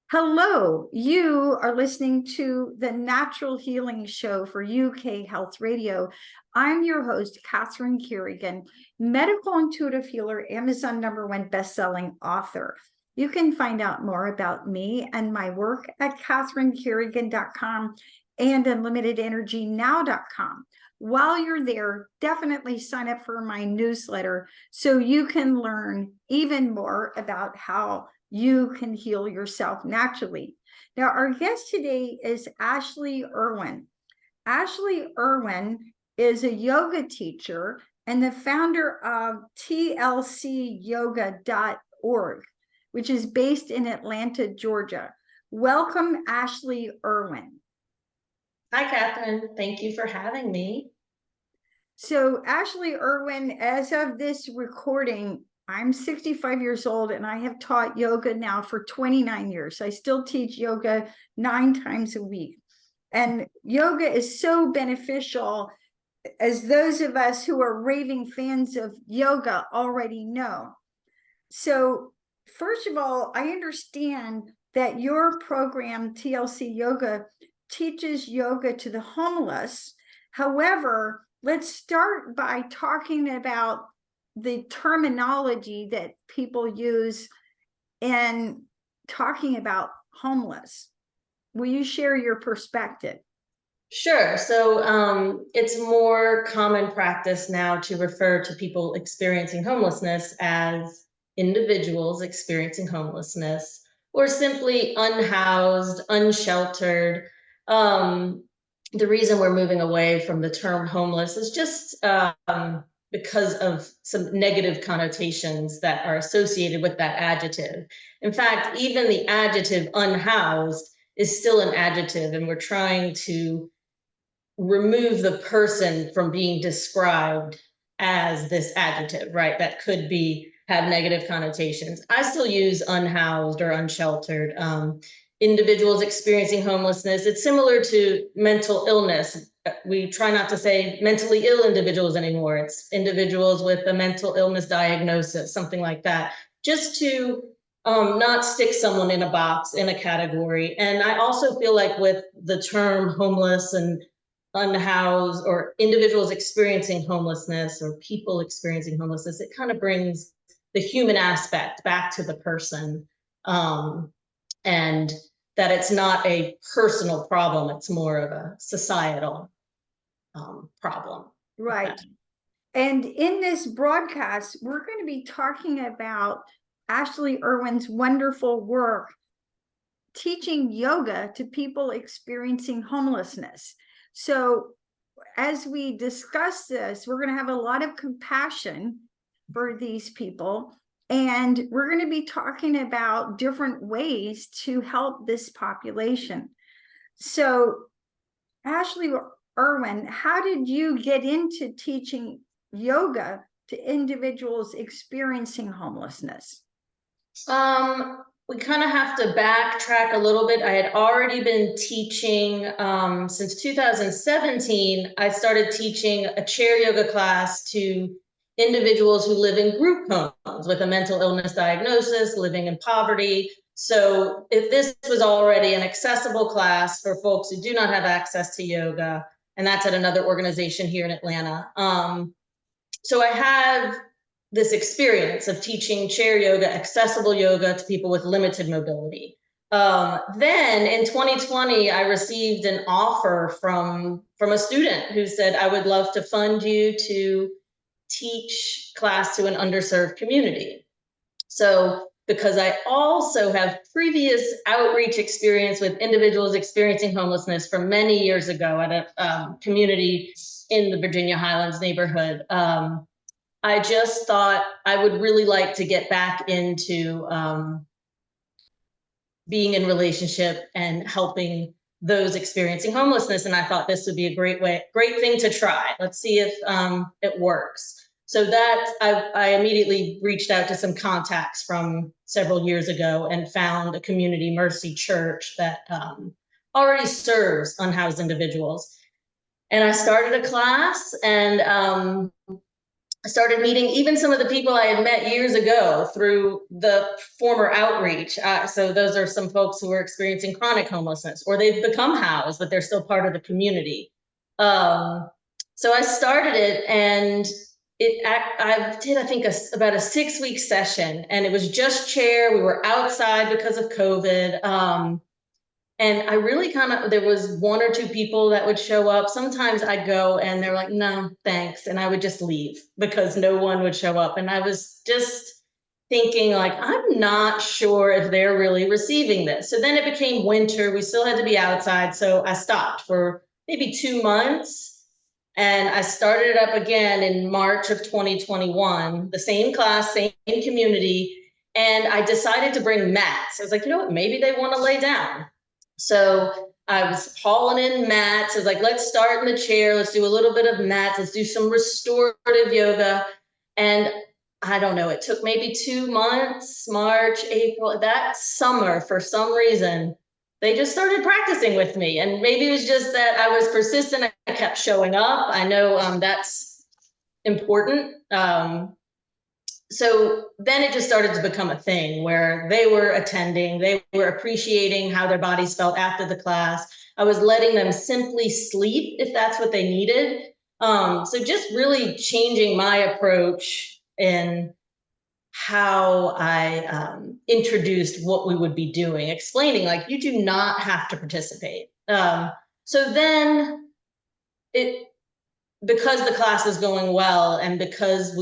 Hello, you are listening to the Natural Healing Show for UK Health Radio. I'm your host, Catherine Kerrigan, medical intuitive healer, Amazon #1 best-selling author. You can find out more about me and my work at catherinekerrigan.com and unlimitedenergynow.com. While you're there, definitely sign up for my newsletter so you can learn even more about how you can heal yourself naturally. Now, our guest today is Ashley Erwin. Ashley Erwin is a yoga teacher and the founder of tlcyoga.org, which is based in Atlanta, Georgia. Welcome, Ashley Erwin. Hi, Catherine. Thank you for having me. So, Ashley Erwin, as of this recording, I'm 65 years old and I have taught yoga now for 29 years. I still teach yoga 9 times a week. And yoga is so beneficial, as those of us who are raving fans of yoga already know. So, first of all, I understand that your program, TLC Yoga, teaches yoga to the homeless. However, let's start by talking about the terminology that people use in talking about homeless. Will you share your perspective? Sure. So it's more common practice now to refer to people experiencing homelessness as individuals experiencing homelessness, or simply unhoused, unsheltered. The reason we're moving away from the term homeless is just because of some negative connotations that are associated with that adjective. In fact, even the adjective unhoused is still an adjective, and we're trying to remove the person from being described as this adjective, right? That could be have negative connotations. I still use unhoused or unsheltered. Individuals experiencing homelessness. It's similar to mental illness. We try not to say mentally ill individuals anymore. It's individuals with a mental illness diagnosis, something like that, just to not stick someone in a box, in a category. And I also feel like with the term homeless and unhoused, or individuals experiencing homelessness, or people experiencing homelessness, it kind of brings the human aspect back to the person, and that it's not a personal problem, it's more of a societal problem. Right. And in this broadcast, we're going to be talking about Ashley Erwin's wonderful work teaching yoga to people experiencing homelessness. So, as we discuss this, we're going to have a lot of compassion for these people. And we're going to be talking about different ways to help this population. So, Ashley Erwin, how did you get into teaching yoga to individuals experiencing homelessness? We kind of have to backtrack a little bit. I had already been teaching since 2017. I started teaching a chair yoga class to individuals who live in group homes with a mental illness diagnosis, living in poverty. So if this was already an accessible class for folks who do not have access to yoga, and that's at another organization here in Atlanta. So I have this experience of teaching chair yoga, accessible yoga to people with limited mobility. Then in 2020, I received an offer from a student who said, I would love to fund you to teach class to an underserved community. So because I also have previous outreach experience with individuals experiencing homelessness from many years ago at a community in the Virginia Highlands neighborhood, I just thought I would really like to get back into being in relationship and helping those experiencing homelessness. And I thought this would be a great thing to try. Let's see if it works. So that I immediately reached out to some contacts from several years ago and found a community mercy church that already serves unhoused individuals. And I started a class, and I started meeting even some of the people I had met years ago through the former outreach. So those are some folks who are experiencing chronic homelessness, or they've become housed, but they're still part of the community. Um, so I started it, and I did, I think, about a 6-week session, and it was just chair. We were outside because of COVID. And I really there was 1 or 2 people that would show up. Sometimes I'd go and they're like, no, thanks. And I would just leave because no one would show up. And I was just thinking, like, I'm not sure if they're really receiving this. So then it became winter. We still had to be outside. So I stopped for maybe 2 months. And I started it up again in March of 2021, the same class, same community. And I decided to bring mats. I was like, you know what, maybe they want to lay down. So I was hauling in mats. I was like, let's start in the chair. Let's do a little bit of mats. Let's do some restorative yoga. And I don't know, it took maybe 2 months, March, April, that summer, for some reason, they just started practicing with me. And maybe it was just that I was persistent. I kept showing up. I know that's important. So then it just started to become a thing where they were attending, they were appreciating how their bodies felt after the class. I was letting them simply sleep if that's what they needed. So just really changing my approach in how I introduced what we would be doing, explaining, like, you do not have to participate. So then because the class was going well, and because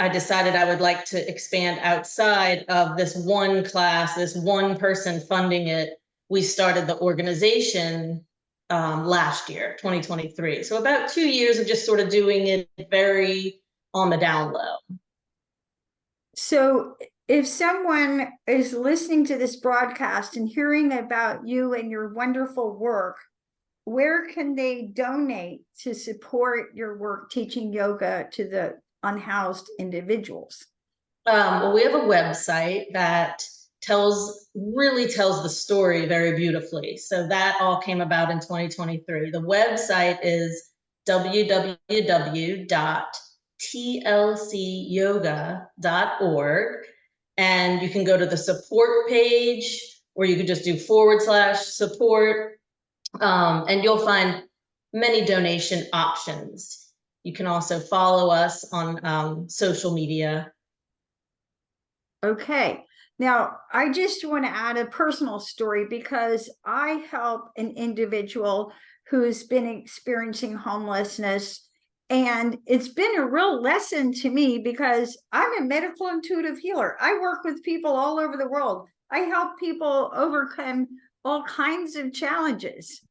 I decided I would like to expand outside of this one class, this one person funding it. We started the organization last year, 2023. So about 2 years of just sort of doing it very on the down low. So if someone is listening to this broadcast and hearing about you and your wonderful work, where can they donate to support your work teaching yoga to the unhoused individuals? Well, we have a website that really tells the story very beautifully. So that all came about in 2023. The website is www.tlcyoga.org. And you can go to the support page, or you could just do /support. And you'll find many donation options. You can also follow us on social media. Okay. Now, I just want to add a personal story because I help an individual who's been experiencing homelessness. And it's been a real lesson to me because I'm a medical intuitive healer. I work with people all over the world. I help people overcome all kinds of challenges.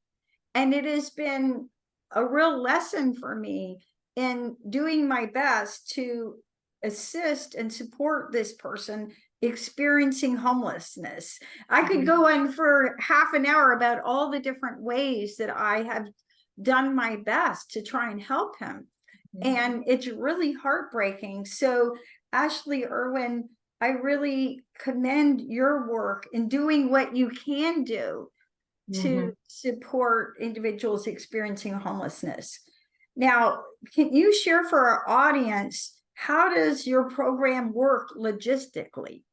And it has been a real lesson for me in doing my best to assist and support this person experiencing homelessness. I could go on for half an hour about all the different ways that I have done my best to try and help him. And it's really heartbreaking. So, Ashley, Erwin, I really commend your work in doing what you can do to support individuals experiencing homelessness. Now, can you share for our audience, how does your program work logistically?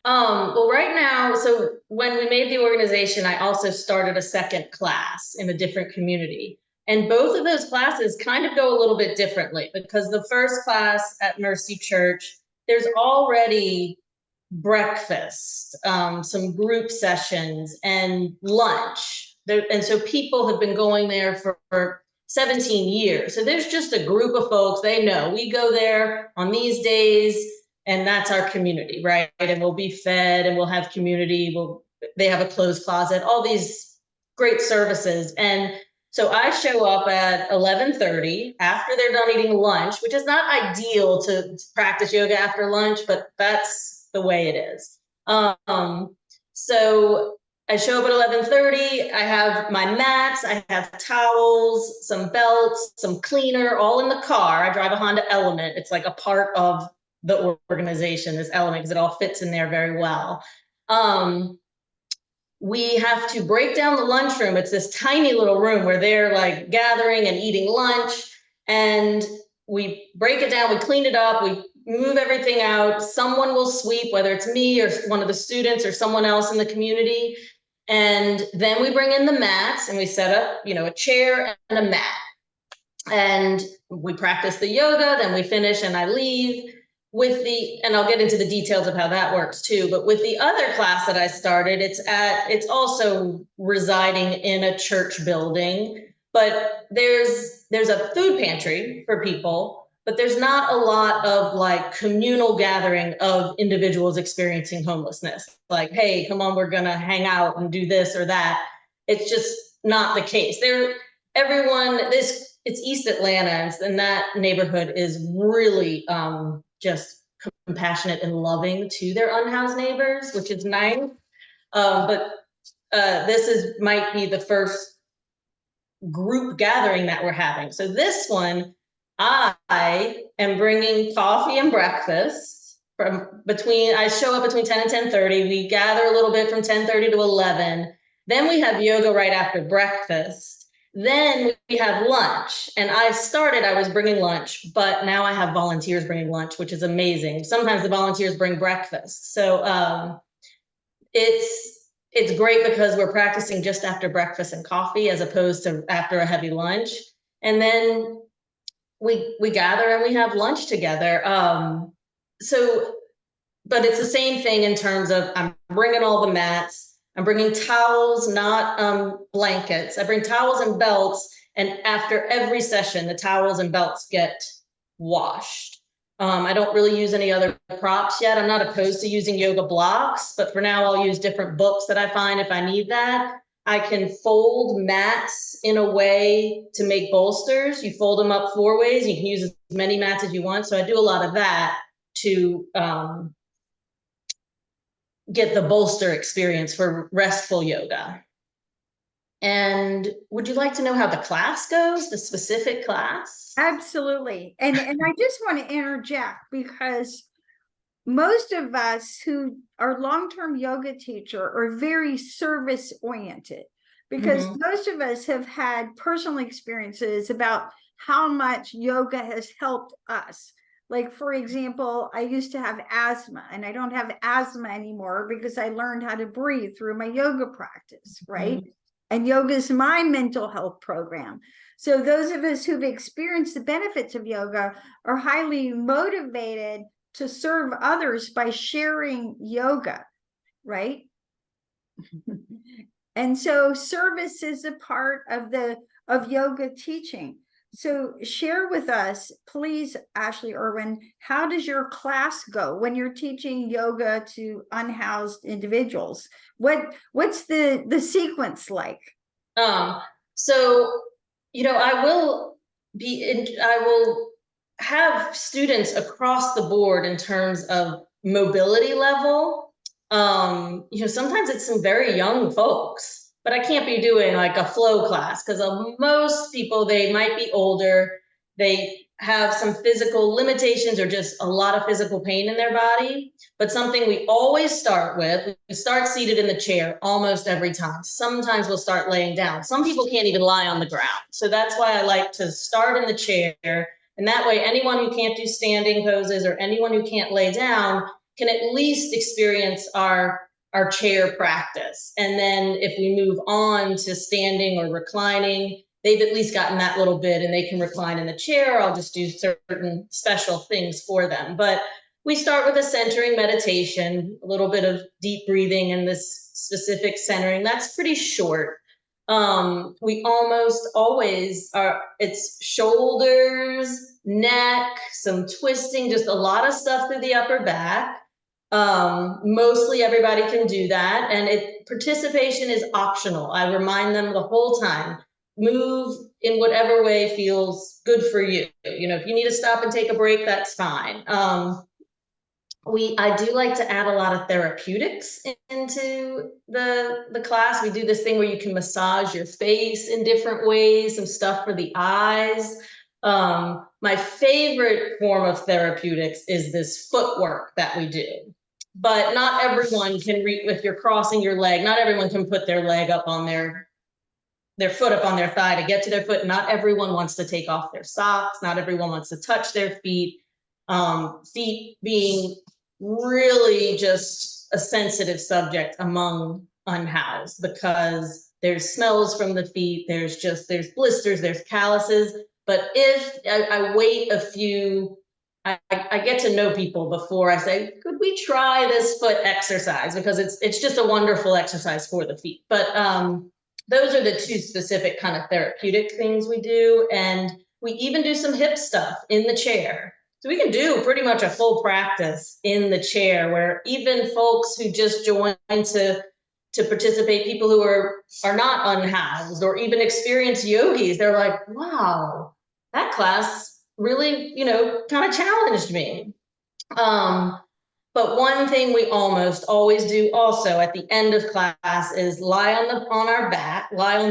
Well, right now, so when we made the organization, I also started a second class in a different community. And both of those classes kind of go a little bit differently, because the first class at Mercy Church, there's already breakfast, some group sessions, and lunch. And so people have been going there for 17 years. So there's just a group of folks. They know we go there on these days, and that's our community, right? And we'll be fed, and we'll have community. They have a clothes closet, all these great services. And so I show up at 11:30 after they're done eating lunch, which is not ideal to practice yoga after lunch, but that's the way it is. So I show up at 11:30. I have my mats, I have towels, some belts, some cleaner, all in the car. I drive a Honda Element. It's like a part of the organization, this Element, because it all fits in there very well. We have to break down the lunchroom. It's this tiny little room where they're like gathering and eating lunch. And we break it down, we clean it up, we move everything out. Someone will sweep, whether it's me or one of the students or someone else in the community. And then we bring in the mats and we set up, a chair and a mat. And we practice the yoga, then we finish and I leave and I'll get into the details of how that works too. But with the other class that I started, it's also residing in a church building, but there's a food pantry for people, but there's not a lot of like communal gathering of individuals experiencing homelessness. Like, hey, come on, we're gonna hang out and do this or that. It's just not the case. It's East Atlanta, and that neighborhood is really just compassionate and loving to their unhoused neighbors, which is nice. But this might be the first group gathering that we're having. So this one, I am bringing coffee and breakfast I show up between 10 and 10:30. We gather a little bit from 10:30 to 11. Then we have yoga right after breakfast. Then we have lunch. And I was bringing lunch, but now I have volunteers bringing lunch, which is amazing. Sometimes the volunteers bring breakfast. So it's great because we're practicing just after breakfast and coffee as opposed to after a heavy lunch. And then we gather and we have lunch together. But it's the same thing in terms of I'm bringing all the mats. I'm bringing towels, not blankets. I bring towels and belts. And after every session, the towels and belts get washed. I don't really use any other props yet. I'm not opposed to using yoga blocks, but for now I'll use different books that I find if I need that. I can fold mats in a way to make bolsters. You fold them up 4 ways. You can use as many mats as you want. So I do a lot of that to get the bolster experience for restful yoga. And would you like to know how the class goes, the specific class? Absolutely. And I just want to interject because most of us who are long-term yoga teacher are very service oriented because most of us have had personal experiences about how much yoga has helped us. Like, for example, I used to have asthma and I don't have asthma anymore because I learned how to breathe through my yoga practice, right? And yoga is my mental health program. So those of us who've experienced the benefits of yoga are highly motivated to serve others by sharing yoga, right? And so service is a part of yoga teaching. So share with us, please, Ashley, Erwin, how does your class go when you're teaching yoga to unhoused individuals? What's the sequence like? So, I will have students across the board in terms of mobility level. Sometimes it's some very young folks, but I can't be doing like a flow class because most people, they might be older. They have some physical limitations or just a lot of physical pain in their body. But something we always start with, we start seated in the chair almost every time. Sometimes we'll start laying down. Some people can't even lie on the ground. So that's why I like to start in the chair. And that way, anyone who can't do standing poses or anyone who can't lay down can at least experience our chair practice. And then if we move on to standing or reclining, they've at least gotten that little bit and they can recline in the chair. I'll just do certain special things for them. But we start with a centering meditation, a little bit of deep breathing and this specific centering. That's pretty short. We almost always it's shoulders, neck, some twisting, just a lot of stuff through the upper back. Mostly everybody can do that. And participation is optional. I remind them the whole time, move in whatever way feels good for you. If you need to stop and take a break, that's fine. I do like to add a lot of therapeutics into the class. We do this thing where you can massage your face in different ways, some stuff for the eyes. My favorite form of therapeutics is this footwork that we do. But not everyone can if you're crossing your leg, not everyone can put their leg up on their their foot up on their thigh to get to their foot. Not everyone wants to take off their socks. Not everyone wants to touch their feet. Feet being really just a sensitive subject among unhoused, because there's smells from the feet, there's blisters, there's calluses. But if I wait a few, I get to know people before I say, could we try this foot exercise? Because it's just a wonderful exercise for the feet. But those are the two specific kind of therapeutic things we do. And we even do some hip stuff in the chair. So we can do pretty much a full practice in the chair, where even folks who just join to participate, people who are not unhoused or even experienced yogis, they're like, wow, that class really, kind of challenged me. But one thing we almost always do also at the end of class is lie on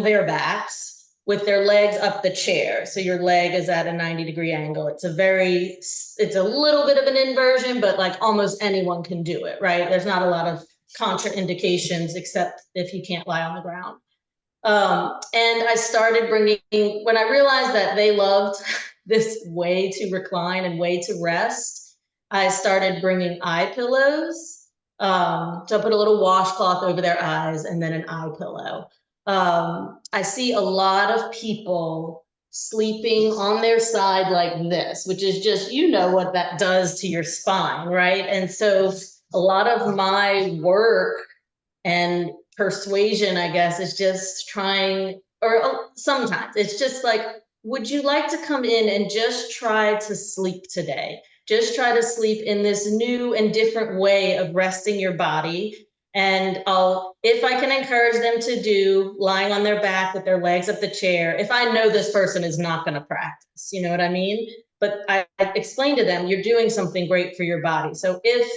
their backs with their legs up the chair. So your leg is at a 90-degree angle. It's a little bit of an inversion, but like almost anyone can do it, right? There's not a lot of contraindications except if you can't lie on the ground. And I started when I realized that they loved this way to recline and way to rest, I started bringing eye pillows. So I put a little washcloth over their eyes and then an eye pillow. I see a lot of people sleeping on their side like this, which is just, what that does to your spine, right? And so a lot of my work and persuasion, I guess, is just trying, or sometimes it's just like, would you like to come in and just try to sleep today? Just try to sleep in this new and different way of resting your body. And if I can encourage them to do lying on their back with their legs up the chair, if I know this person is not going to practice, you know what I mean? But I explain to them, you're doing something great for your body. So if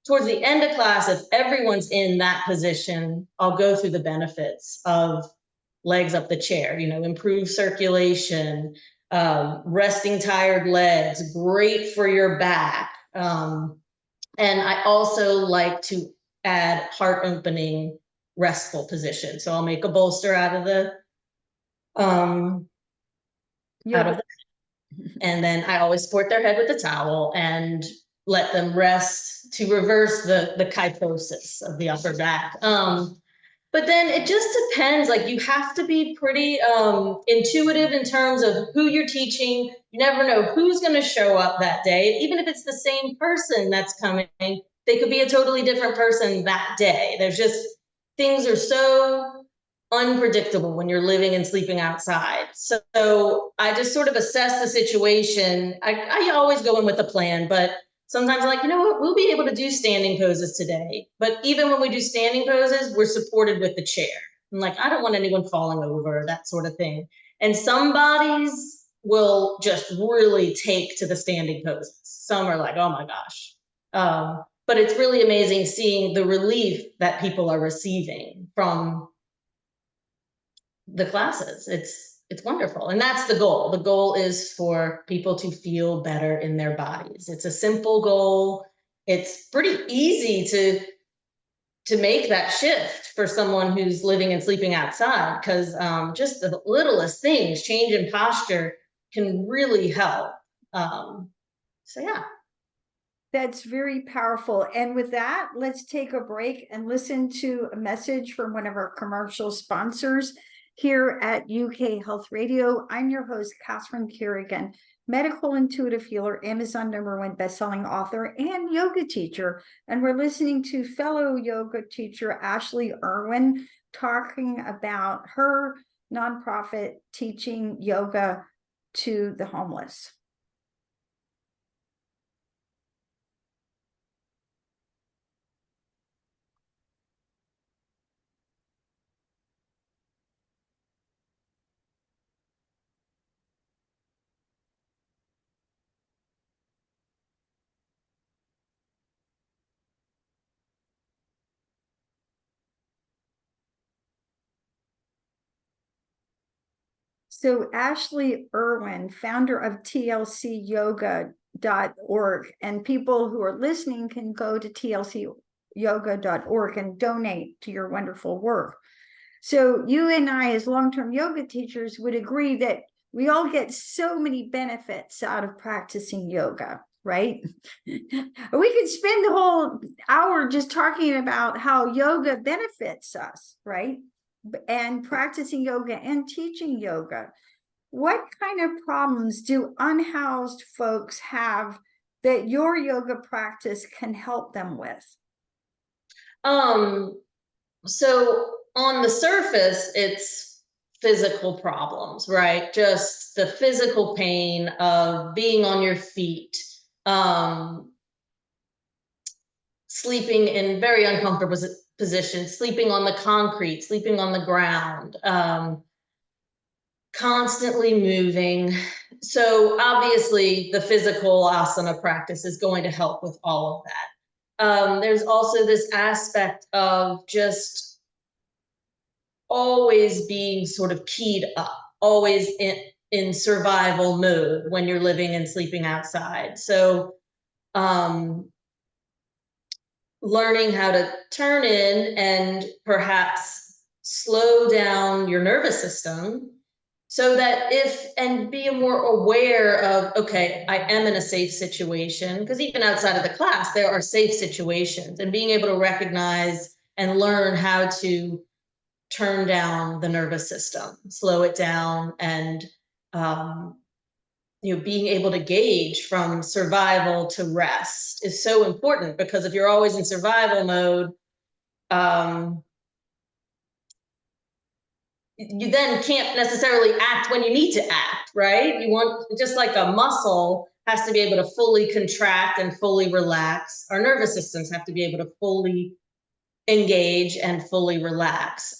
towards the end of class, if everyone's in that position, I'll go through the benefits of legs up the chair, improve circulation, resting tired legs, great for your back. And I also like to add heart opening restful position. So I'll make a bolster out of the, and then I always support their head with a towel and let them rest to reverse the kyphosis of the upper back. But then it just depends. Like, you have to be pretty intuitive in terms of who you're teaching. You never know who's going to show up that day. Even if it's the same person that's coming, they could be a totally different person that day. There's just, things are so unpredictable when you're living and sleeping outside. So I just sort of assess the situation. I always go in with a plan, but sometimes I'm like, you know what, we'll be able to do standing poses today. But even when we do standing poses, we're supported with the chair. I'm like, I don't want anyone falling over, that sort of thing. And some bodies will just really take to the standing poses. Some are like, oh my gosh. But it's really amazing seeing the relief that people are receiving from the classes. It's wonderful. And that's the goal. The goal is for people to feel better in their bodies. It's a simple goal. It's pretty easy to make that shift for someone who's living and sleeping outside, because just the littlest things, change in posture, can really help. So yeah. That's very powerful. And with that, let's take a break and listen to a message from one of our commercial sponsors here at UK Health Radio. I'm your host, Catherine Kerrigan, medical intuitive healer, Amazon #1 bestselling author, and yoga teacher. And we're listening to fellow yoga teacher Ashley Erwin talking about her nonprofit teaching yoga to the homeless. So Ashley Erwin, founder of tlcyoga.org, and people who are listening can go to tlcyoga.org and donate to your wonderful work. So you and I, as long-term yoga teachers, would agree that we all get so many benefits out of practicing yoga, right? We could spend the whole hour just talking about how yoga benefits us, right? And practicing yoga and teaching yoga. What kind of problems do unhoused folks have that your yoga practice can help them with? Um, so on the surface, it's physical problems, right? Just the physical pain of being on your feet, um, sleeping in very uncomfortable positions, sleeping on the concrete, sleeping on the ground, constantly moving. So obviously the physical asana practice is going to help with all of that. There's also this aspect of just always being sort of keyed up, always in survival mode when you're living and sleeping outside. So um, learning how to turn in and perhaps slow down your nervous system so that if and be more aware of, okay, I am in a safe situation, because even outside of the class there are safe situations, and being able to recognize and learn how to turn down the nervous system, slow it down, and um, being able to gauge from survival to rest is so important, because if you're always in survival mode, um, you then can't necessarily act when you need to act, right? You want, just like a muscle has to be able to fully contract and fully relax, our nervous systems have to be able to fully engage and fully relax.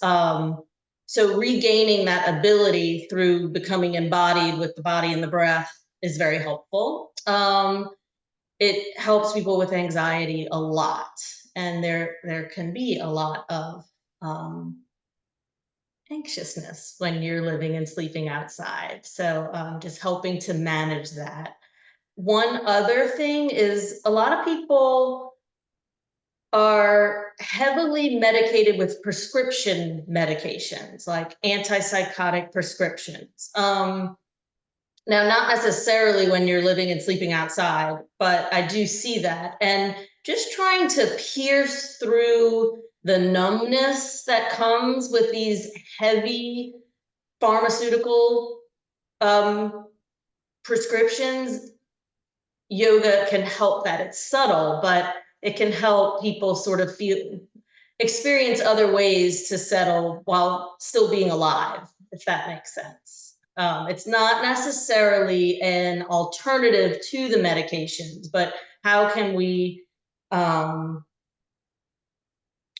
So regaining that ability through becoming embodied with the body and the breath is very helpful. It helps people with anxiety a lot, and there can be a lot of anxiousness when you're living and sleeping outside. So just helping to manage that. One other thing is, a lot of people are heavily medicated with prescription medications, like antipsychotic prescriptions. Now, not necessarily when you're living and sleeping outside, but I do see that. And just trying to pierce through the numbness that comes with these heavy pharmaceutical um, prescriptions, yoga can help that. It's subtle, but it can help people sort of experience other ways to settle while still being alive, if that makes sense. It's not necessarily an alternative to the medications, but how can we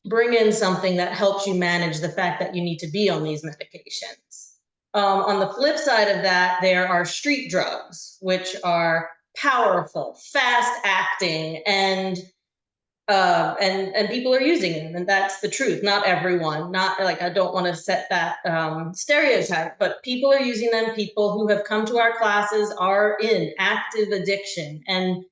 bring in something that helps you manage the fact that you need to be on these medications? On the flip side of that, there are street drugs, which are powerful, fast acting, and people are using them, and that's the truth. Not everyone, not like, I don't want to set that stereotype, but people are using them. People who have come to our classes are in active addiction, and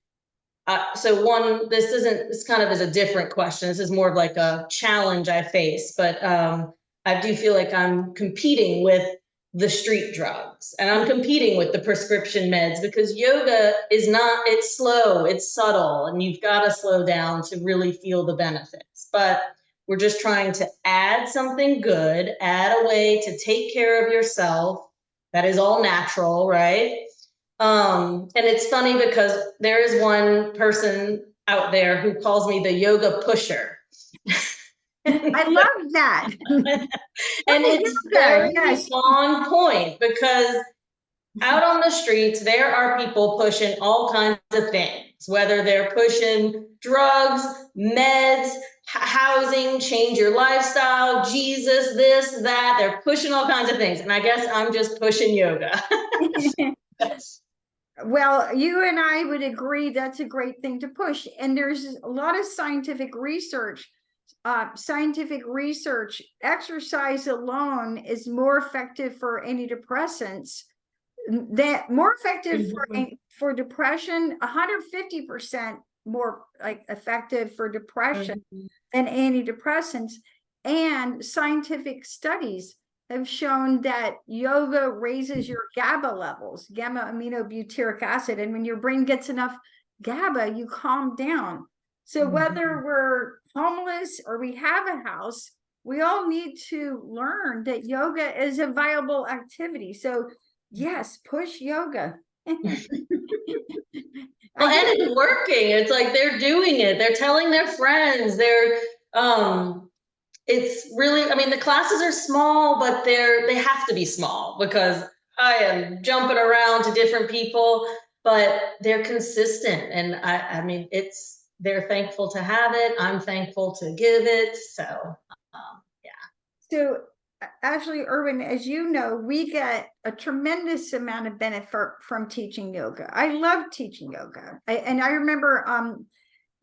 so this isn't, this kind of is a different question. This is more of like a challenge I face, but I do feel like I'm competing with the street drugs, and I'm competing with the prescription meds, because yoga is not, it's slow, it's subtle, and you've got to slow down to really feel the benefits. But we're just trying to add something good, add a way to take care of yourself that is all natural, right? And it's funny because there is one person out there who calls me the yoga pusher. I love that. And it's very Yes. on point, because out on the streets, there are people pushing all kinds of things, whether they're pushing drugs, meds, housing, change your lifestyle, Jesus, this, that. They're pushing all kinds of things. And I guess I'm just pushing yoga. Well, you and I would agree that's a great thing to push. And there's a lot of scientific research. Exercise alone is more effective for antidepressants, that more effective for depression, 150% more like effective for depression than antidepressants. And scientific studies have shown that yoga raises your GABA levels, gamma aminobutyric acid. And when your brain gets enough GABA, you calm down. So whether we're homeless or we have a house, we all need to learn that yoga is a viable activity. So yes, push yoga. Well, and it's working. It's like they're doing it. They're telling their friends. It's really, I mean, the classes are small, but they have to be small because I am jumping around to different people, but they're consistent. And I mean, they're thankful to have it. I'm thankful to give it. So, yeah. So Ashley, Erwin, as you know, we get a tremendous amount of benefit from teaching yoga. I love teaching yoga. And I remember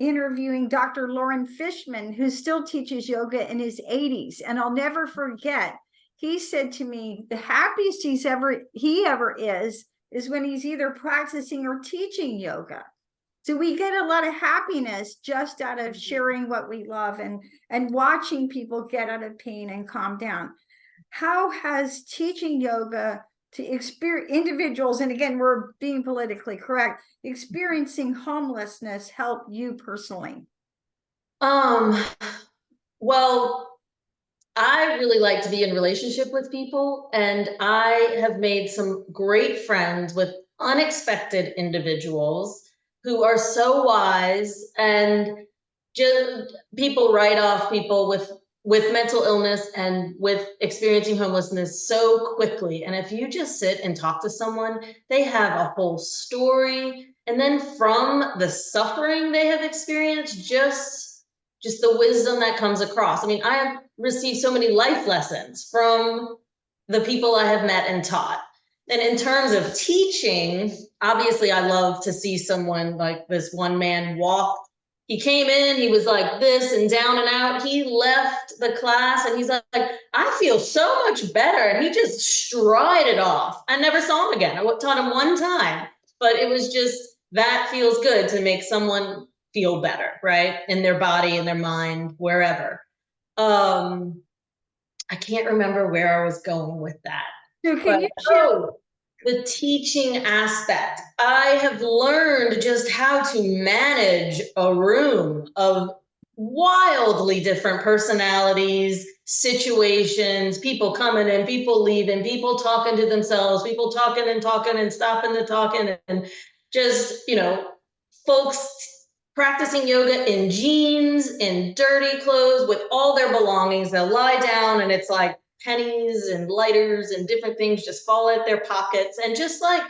interviewing Dr. Lauren Fishman, who still teaches yoga in his 80s. And I'll never forget, he said to me, the happiest he ever is when he's either practicing or teaching yoga. So we get a lot of happiness just out of sharing what we love and watching people get out of pain and calm down. How has teaching yoga to experience individuals, and again, we're being politically correct, experiencing homelessness help you personally? Well, I really like to be in relationship with people, and I have made some great friends with unexpected individuals who are so wise, and just people write off people with mental illness and with experiencing homelessness so quickly. And if you just sit and talk to someone, they have a whole story, and then from the suffering they have experienced, just the wisdom that comes across. I mean, I have received so many life lessons from the people I have met and taught. And in terms of teaching, obviously, I love to see someone like this one man walk. He came in, he was like this and down and out. He left the class and he's like, I feel so much better. And he just strided off. I never saw him again. I taught him one time, but it was just, that feels good to make someone feel better, right? In their body, in their mind, wherever. I can't remember where I was going with that. So can you share? The teaching aspect. I have learned just how to manage a room of wildly different personalities, situations, people coming in, people leaving, people talking to themselves, people talking and stopping to talking, and just, folks practicing yoga in jeans, in dirty clothes, with all their belongings. They'll lie down and it's like pennies and lighters and different things just fall out their pockets, and just like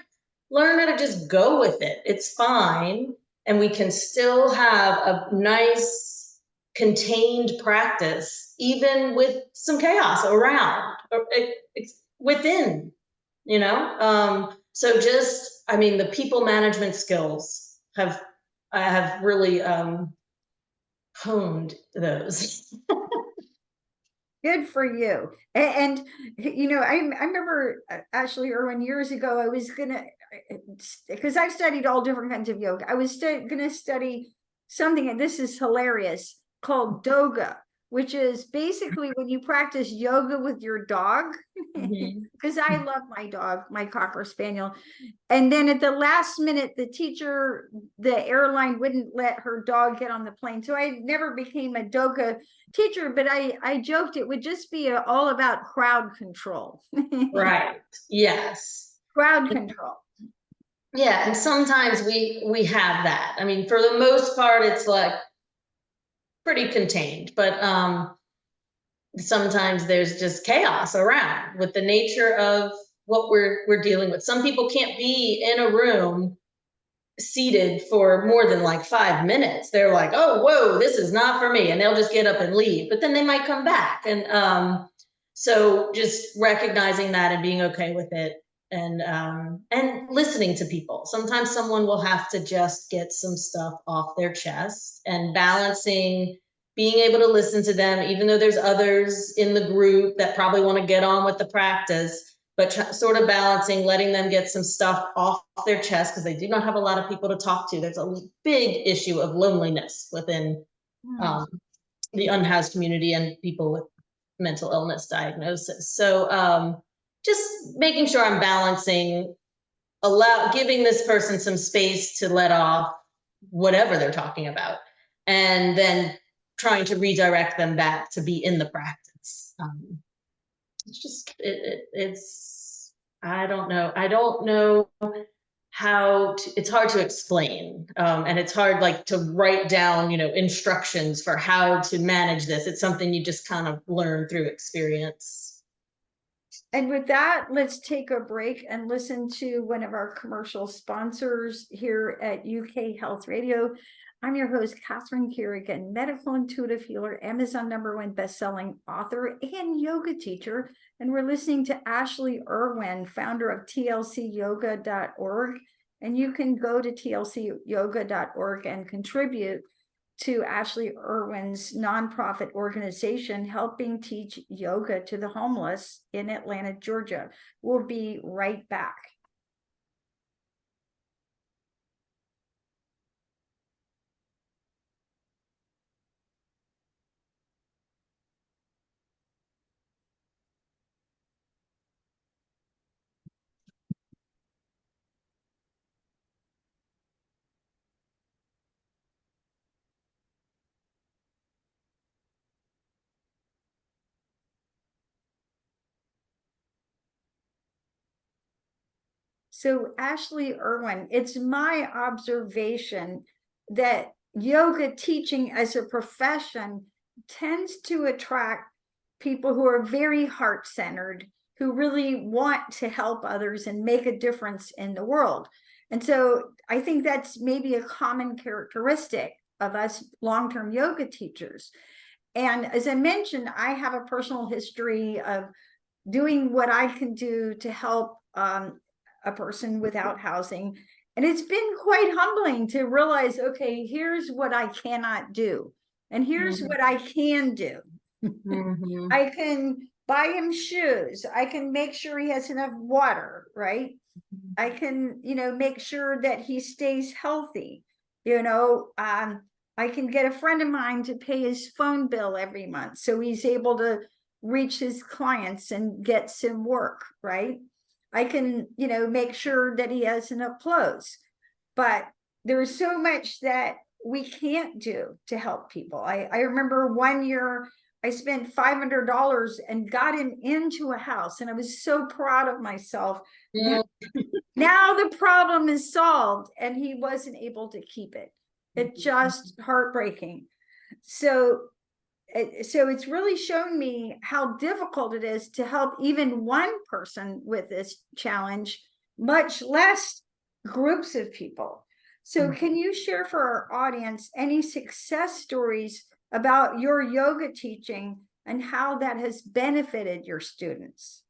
learn how to just go with it. It's fine. And we can still have a nice contained practice, even with some chaos around or within, so just, I mean, the people management skills I have really honed those. Good for you. And I remember Ashley Erwin years ago, I was gonna, because I've studied all different kinds of yoga. I was gonna study something, and this is hilarious, called doga, which is basically when you practice yoga with your dog. Because I love my dog, my Cocker Spaniel. And then at the last minute, the airline wouldn't let her dog get on the plane. So I never became a doga teacher, but I joked it would just be all about crowd control. Right. Yes. Crowd control. Yeah, and sometimes we have that. I mean, for the most part, it's like pretty contained, but sometimes there's just chaos around with the nature of what we're dealing with. Some people can't be in a room seated for more than like 5 minutes. They're like, oh, whoa, this is not for me. And they'll just get up and leave, but then they might come back. And so just recognizing that and being okay with it, and listening to people. Sometimes someone will have to just get some stuff off their chest, and balancing being able to listen to them, even though there's others in the group that probably want to get on with the practice, but sort of balancing, letting them get some stuff off their chest because they do not have a lot of people to talk to. There's a big issue of loneliness within the unhoused community and people with mental illness diagnosis. So just making sure I'm balancing, giving this person some space to let off whatever they're talking about, and then trying to redirect them back to be in the practice. It's just it's I don't know how to, it's hard to explain, and it's hard like to write down instructions for how to manage this. It's something you just kind of learn through experience. And with that, let's take a break and listen to one of our commercial sponsors here at UK Health Radio. I'm your host, Catherine Kerrigan, medical intuitive healer, Amazon #1 bestselling author, and yoga teacher. And we're listening to Ashley Erwin, founder of tlcyoga.org. And you can go to tlcyoga.org and contribute to Ashley Erwin's nonprofit organization helping teach yoga to the homeless in Atlanta, Georgia. We'll be right back. So Ashley Erwin, it's my observation that yoga teaching as a profession tends to attract people who are very heart-centered, who really want to help others and make a difference in the world. And so I think that's maybe a common characteristic of us long-term yoga teachers. And as I mentioned, I have a personal history of doing what I can do to help a person without housing. And it's been quite humbling to realize, okay, here's what I cannot do. And here's what I can do. I can buy him shoes. I can make sure he has enough water, right? I can, make sure that he stays healthy. I can get a friend of mine to pay his phone bill every month so he's able to reach his clients and get some work, right? I can, make sure that he has enough clothes. But there's so much that we can't do to help people. I remember one year I spent $500 and got him into a house, and I was so proud of myself. Now the problem is solved, and he wasn't able to keep it. It's just heartbreaking. So it's really shown me how difficult it is to help even one person with this challenge, much less groups of people. So can you share for our audience any success stories about your yoga teaching and how that has benefited your students?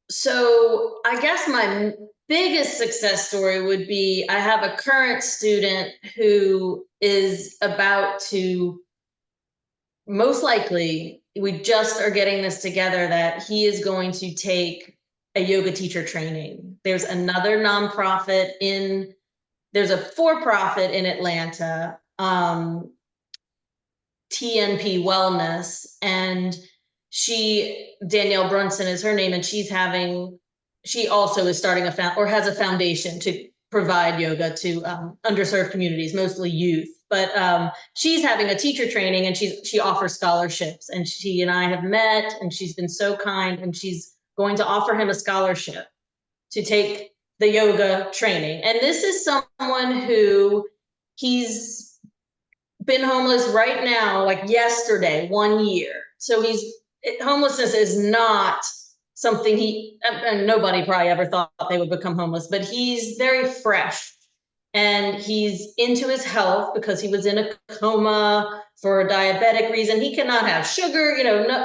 So I guess my biggest success story would be I have a current student who is about to, most likely, we just are getting this together, that he is going to take a yoga teacher training. There's another nonprofit there's a for-profit in Atlanta, TNP Wellness, and Danielle Brunson is her name, and she also is starting has a foundation to provide yoga to underserved communities, mostly youth. But she's having a teacher training, and she offers scholarships, and she and I have met, and she's been so kind, and she's going to offer him a scholarship to take the yoga training. And this is someone who he's been homeless right now, like yesterday, 1 year. So homelessness is not something and nobody probably ever thought they would become homeless, but he's very fresh and he's into his health because he was in a coma for a diabetic reason. He cannot have sugar,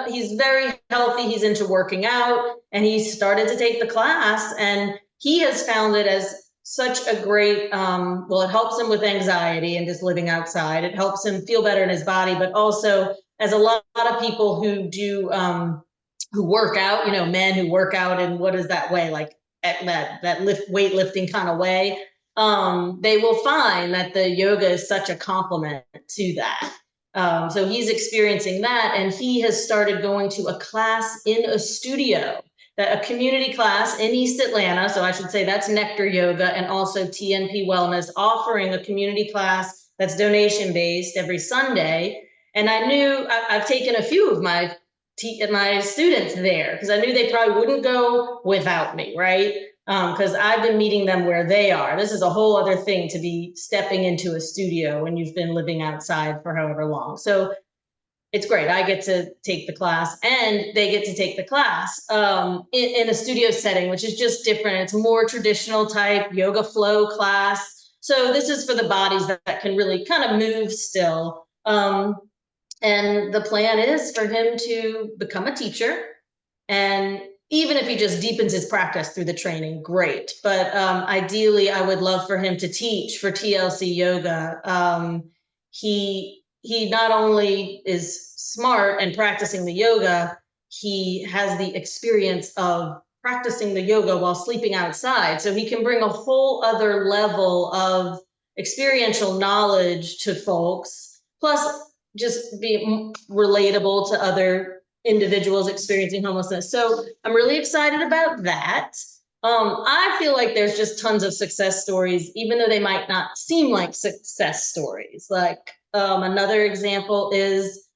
he's very healthy. He's into working out, and he started to take the class, and he has found it as such a great, it helps him with anxiety and just living outside. It helps him feel better in his body, but also, as a lot of people who do, who work out, men who work out in, what is that way, like at that weightlifting kind of way, they will find that the yoga is such a complement to that. So he's experiencing that, and he has started going to a class in a studio, a community class in East Atlanta. So I should say that's Nectar Yoga and also TNP Wellness, offering a community class that's donation based every Sunday. And I knew I've taken a few of my students there because I knew they probably wouldn't go without me, right? Because I've been meeting them where they are. This is a whole other thing to be stepping into a studio when you've been living outside for however long. So it's great. I get to take the class and they get to take the class in a studio setting, which is just different. It's more traditional type yoga flow class. So this is for the bodies that can really kind of move still. And the plan is for him to become a teacher. And even if he just deepens his practice through the training, great. But ideally, I would love for him to teach for TLC yoga. He not only is smart and practicing the yoga, he has the experience of practicing the yoga while sleeping outside. So he can bring a whole other level of experiential knowledge to folks, plus just be relatable to other individuals experiencing homelessness. So I'm really excited about that. I feel like there's just tons of success stories, even though they might not seem like success stories. Like another example is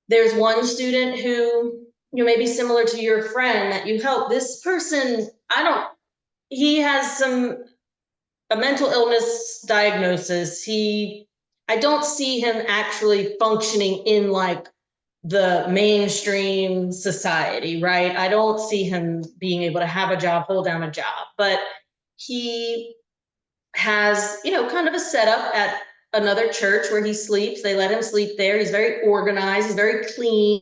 there's one student who, may be similar to your friend that you help. This person, he has a mental illness diagnosis. I don't see him actually functioning in like the mainstream society, right? I don't see him being able to have a job, hold down a job, but he has, kind of a setup at another church where he sleeps. They let him sleep there. He's very organized, he's very clean.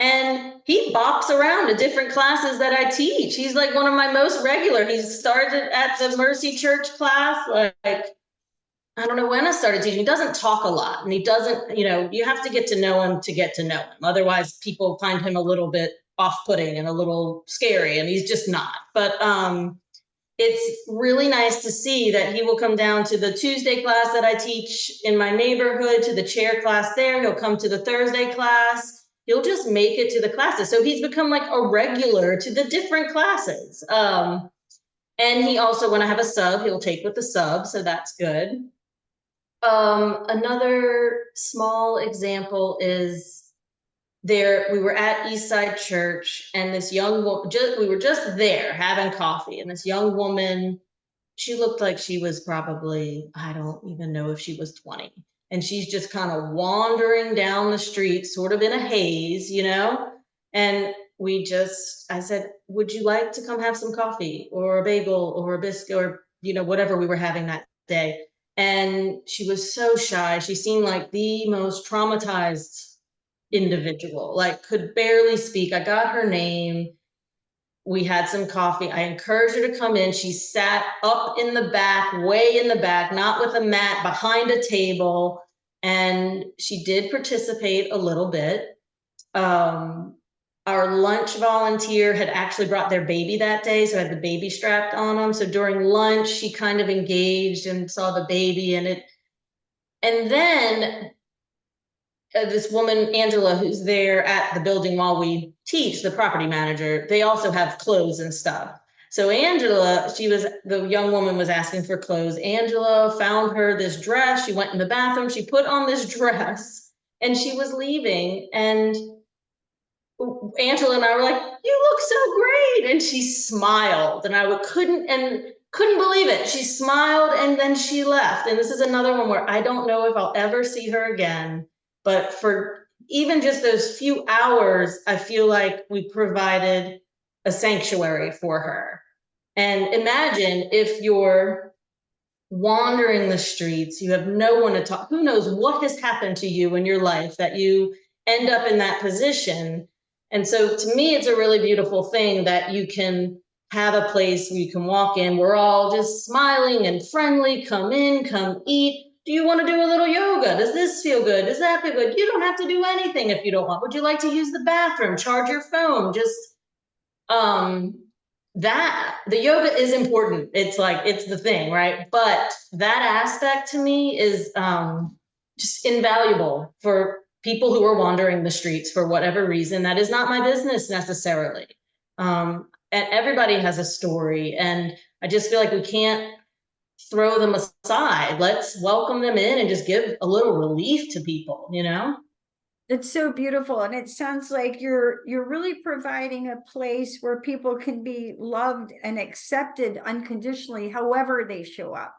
And he bops around to different classes that I teach. He's like one of my most regular. He started at the Mercy Church class, like I don't know when I started teaching. He doesn't talk a lot, and he doesn't, you have to get to know him to get to know him. Otherwise, people find him a little bit off-putting and a little scary, and he's just not. But it's really nice to see that he will come down to the Tuesday class that I teach in my neighborhood, to the chair class there. He'll come to the Thursday class. He'll just make it to the classes. So he's become like a regular to the different classes. And he also, when I have a sub, he'll take with the sub. So that's good. Another small example is we were at Eastside Church, and this young woman, we were just there having coffee, and this young woman, she looked like she was probably, I don't even know if she was 20. And she's just kind of wandering down the street, sort of in a haze, and I said, would you like to come have some coffee or a bagel or a biscuit or, whatever we were having that day? And she was so shy. She seemed like the most traumatized individual, like could barely speak. I got her name. We had some coffee. I encouraged her to come in. She sat up in the back, way in the back, not with a mat, behind a table. And she did participate a little bit. Our lunch volunteer had actually brought their baby that day, so I had the baby strapped on them. So during lunch, she kind of engaged and saw the baby and then this woman, Angela, who's there at the building while we teach, the property manager, they also have clothes and stuff. So Angela, the young woman was asking for clothes. Angela found her this dress. She went in the bathroom. She put on this dress and she was leaving. And Angela and I were like, you look so great. And she smiled, and I couldn't believe it. She smiled and then she left. And this is another one where I don't know if I'll ever see her again. But for even just those few hours, I feel like we provided a sanctuary for her. And imagine if you're wandering the streets, you have no one to talk, who knows what has happened to you in your life that you end up in that position. And so to me, it's a really beautiful thing that you can have a place where you can walk in. We're all just smiling and friendly. Come in, come eat. Do you want to do a little yoga? Does this feel good? Does that feel good? You don't have to do anything if you don't want. Would you like to use the bathroom? Charge your phone? Just that the yoga is important. It's like, it's the thing, right? But that aspect to me is just invaluable for people who are wandering the streets for whatever reason. That is not my business necessarily. And everybody has a story, and I just feel like we can't throw them aside. Let's welcome them in and just give a little relief to people, you know? It's so beautiful, and it sounds like you're really providing a place where people can be loved and accepted unconditionally, however they show up.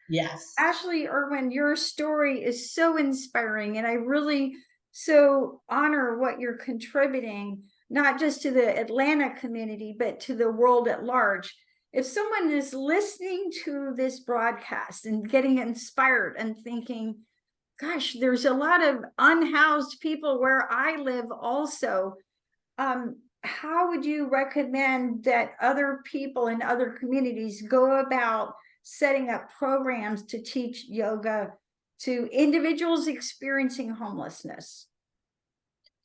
Yes. Ashley, Erwin, your story is so inspiring, and I really so honor what you're contributing, not just to the Atlanta community, but to the world at large. If someone is listening to this broadcast and getting inspired and thinking, gosh, there's a lot of unhoused people where I live also. How would you recommend that other people in other communities go about setting up programs to teach yoga to individuals experiencing homelessness?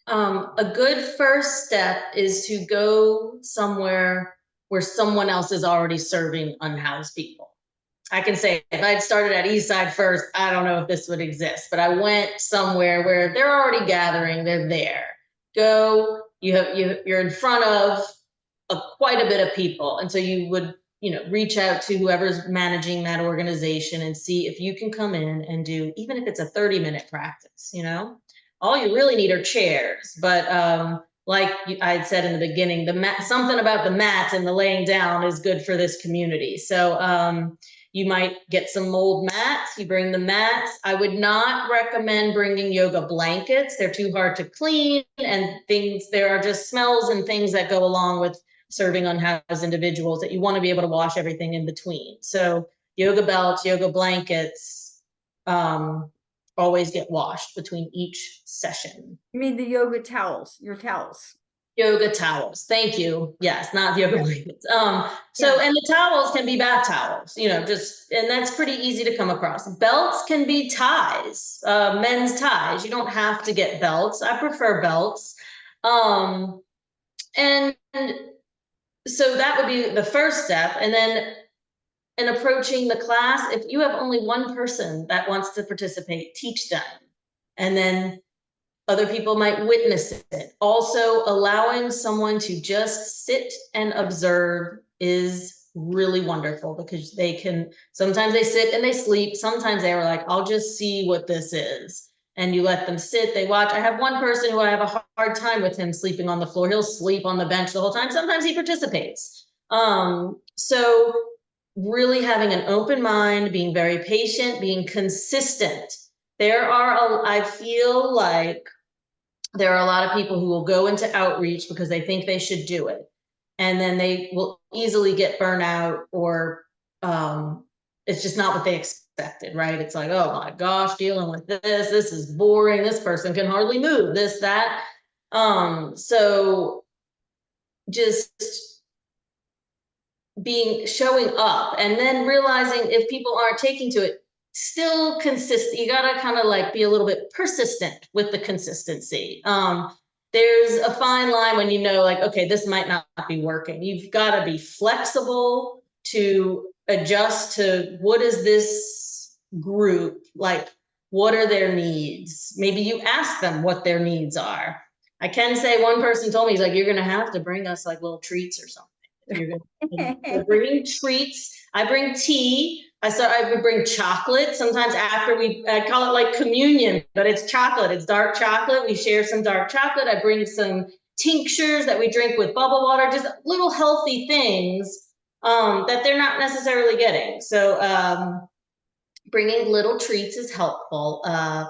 A good first step is to go somewhere where someone else is already serving unhoused people. I can say if I'd started at Eastside first, I don't know if this would exist, but I went somewhere where they're already gathering, they're there. Go, you're in front of quite a bit of people. And so you would, reach out to whoever's managing that organization and see if you can come in and do, even if it's a 30-minute practice, all you really need are chairs. But like I had said in the beginning, something about the mats and the laying down is good for this community. So you might get some mold mats, you bring the mats. I would not recommend bringing yoga blankets. They're too hard to clean, and there are just smells and things that go along with serving unhoused individuals that you want to be able to wash everything in between. So yoga belts, yoga blankets, always get washed between each session. You mean the yoga towels, your towels? Yoga towels. Thank you. Yes, not yoga blankets. And the towels can be bath towels, and that's pretty easy to come across. Belts can be ties, men's ties. You don't have to get belts. I prefer belts. And so that would be the first step. And then in approaching the class, if you have only one person that wants to participate, teach them. And then other people might witness it. Also, allowing someone to just sit and observe is really wonderful, because sometimes they sit and they sleep. Sometimes they were like, I'll just see what this is. And you let them sit, they watch. I have one person who I have a hard time with him sleeping on the floor. He'll sleep on the bench the whole time. Sometimes he participates. So really having an open mind, being very patient, being consistent. I feel like there are a lot of people who will go into outreach because they think they should do it, and then they will easily get burnout, or it's just not what they expected, right? It's like, oh my gosh, dealing with this is boring. This person can hardly move, this, that. So just showing up, and then realizing if people aren't taking to it, still consistent. You got to kind of like be a little bit persistent with the consistency. There's a fine line when like, okay, this might not be working. You've got to be flexible to adjust to what is this group like, what are their needs. Maybe you ask them what their needs are. I can say one person told me, he's like, you're going to have to bring us like little treats or something. We're bringing treats. I bring tea. I would bring chocolate. Sometimes I call it like communion, but it's chocolate. It's dark chocolate. We share some dark chocolate. I bring some tinctures that we drink with bubble water, just little healthy things that they're not necessarily getting. So bringing little treats is helpful.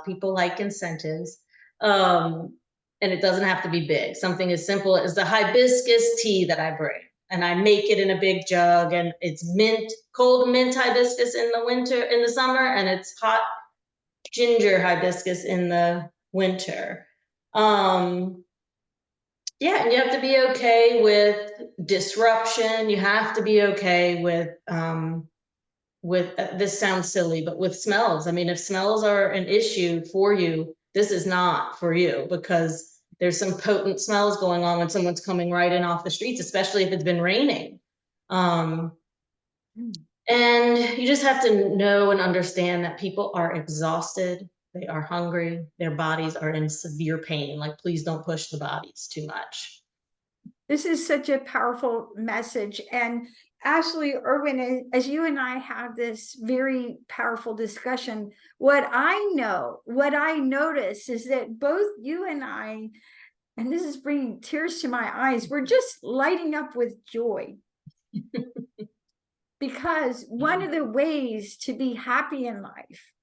People like incentives. And it doesn't have to be big. Something as simple as the hibiscus tea that I bring. And I make it in a big jug, and it's cold mint hibiscus in the summer, and it's hot ginger hibiscus in the winter. And you have to be okay with disruption. You have to be okay with this sounds silly, but with smells. I mean, if smells are an issue for you, this is not for you, because there's some potent smells going on when someone's coming right in off the streets, especially if it's been raining. And you just have to know and understand that people are exhausted. They are hungry. Their bodies are in severe pain. Like, please don't push the bodies too much. This is such a powerful message. And Ashley, Erwin, as you and I have this very powerful discussion, what I notice is that both you and I, and this is bringing tears to my eyes, we're just lighting up with joy. Because one of the ways to be happy in life,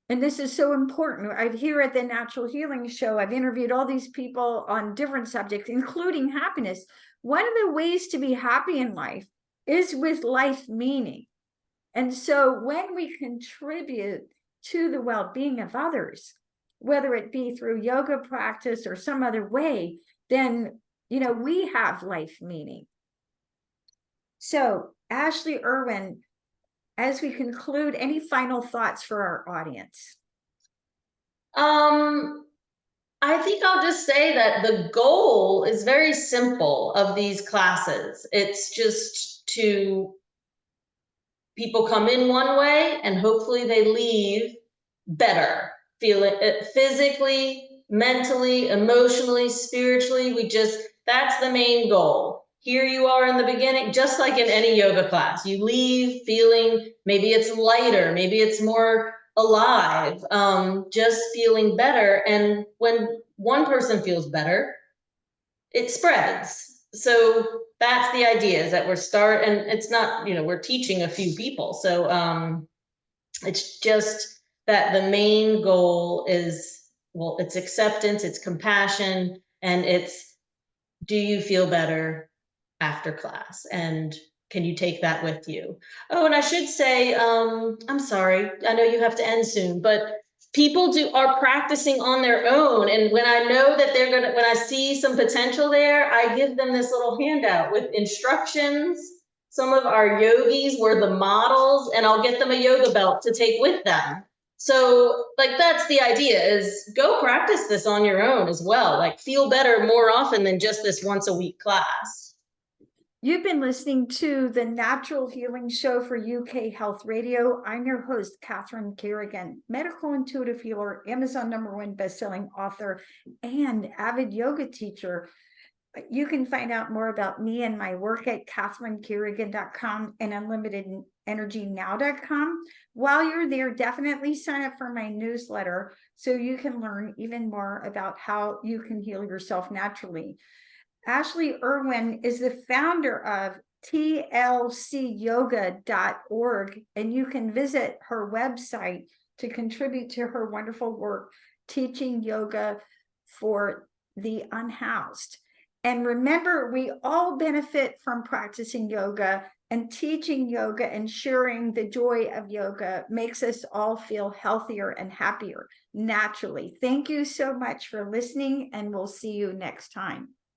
and this is so important, I've here at the Natural Healing Show, I've interviewed all these people on different subjects, including happiness. One of the ways to be happy in life is with life meaning. And so when we contribute to the well-being of others, whether it be through yoga practice or some other way, then, we have life meaning. So, Ashley, Erwin, as we conclude, any final thoughts for our audience? I think I'll just say that the goal is very simple of these classes. It's just to people come in one way and hopefully they leave better, feeling it physically, mentally, emotionally, spiritually. That's the main goal. Here you are in the beginning, just like in any yoga class, you leave feeling, maybe it's lighter, maybe it's more alive, just feeling better. And when one person feels better, it spreads. So that's the idea, is that and it's not, we're teaching a few people. So it's just that the main goal is, well, it's acceptance, it's compassion, and it's, do you feel better after class? And can you take that with you? Oh, and I should say, I'm sorry, I know you have to end soon, but people are practicing on their own. And when I know that when I see some potential there, I give them this little handout with instructions. Some of our yogis were the models, and I'll get them a yoga belt to take with them. So, like, that's the idea, is go practice this on your own as well. Like, feel better more often than just this once a week class. You've been listening to the Natural Healing Show for UK Health Radio. I'm your host, Catherine Kerrigan, medical intuitive healer, Amazon #1 bestselling author, and avid yoga teacher. You can find out more about me and my work at catherinekerrigan.com and unlimitedenergynow.com. While you're there, definitely sign up for my newsletter so you can learn even more about how you can heal yourself naturally. Ashley Erwin is the founder of tlcyoga.org, and you can visit her website to contribute to her wonderful work teaching yoga for the unhoused. And remember, we all benefit from practicing yoga, and teaching yoga and sharing the joy of yoga makes us all feel healthier and happier naturally. Thank you so much for listening, and we'll see you next time.